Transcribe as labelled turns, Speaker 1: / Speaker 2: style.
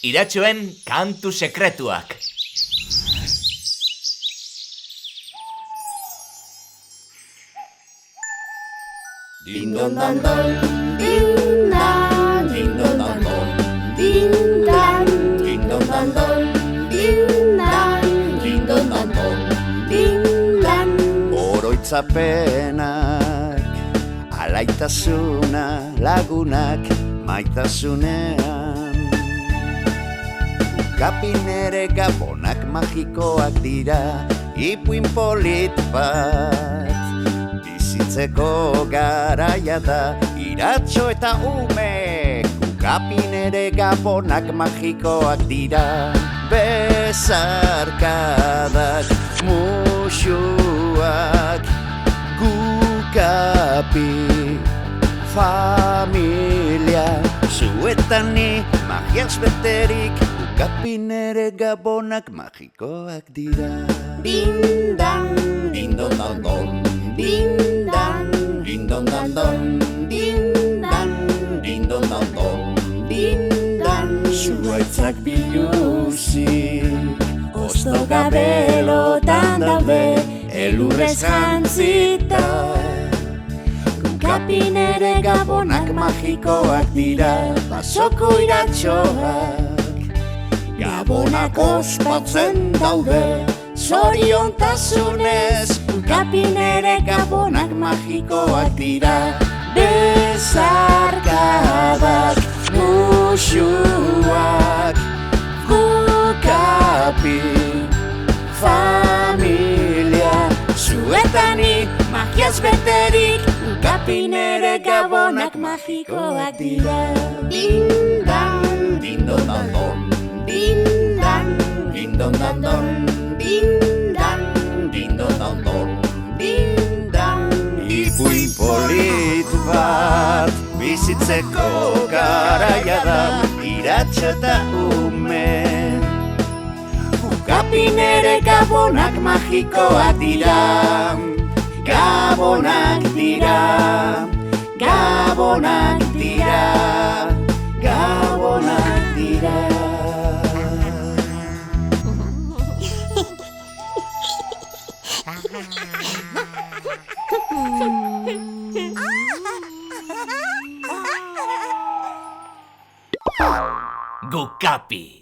Speaker 1: Iratxoen kantu sekretuak.
Speaker 2: Dindondandon, dindan, dindondandon, dindan, dindondandon, dindan, dindondandon, dindan.
Speaker 3: Oroitzapenak, alaitasuna, lagunak, maitasunean. Ukapin ere gabonak magikoak dira, ipuin polit bat. Bizitzeko garaia da, iratxo eta ume. Ukapin ere gabonak magikoak dira, besarkadak, musuak, gukapi, familia. Zuetan ni magiaz beterik, ukapin ere gabonak magikoak dira.
Speaker 2: Dindan, dindondandon, dindan, dindondandon, dindan, dindondandon, dindan.
Speaker 3: Zuaitzak biluzik,
Speaker 2: Osto gabelotan daude, elurrez jantzita.
Speaker 3: ukapin ere gabonak magikoak dira, basoko iratxoak. Gabonak ospatzen daude, zoriontasunez, ukapin ere gabonak magikoak dira. Besarkadak, musuak, gukapi, familia. Zuetani magiaz beterik, ukapin ere gabonak magikoak dira.
Speaker 2: Dindan,
Speaker 3: Dindondandon,
Speaker 2: dindan,
Speaker 3: dindondandon,
Speaker 2: dindan,
Speaker 3: dindondandon.
Speaker 2: dindan.
Speaker 3: Ipuin polit bat, bizitzeko garaia da, iratxo eta ume. Ukapin ere gabonak magikoak dira, gabonak dira, gabonak dira, gabonak dira.
Speaker 1: Gukapi.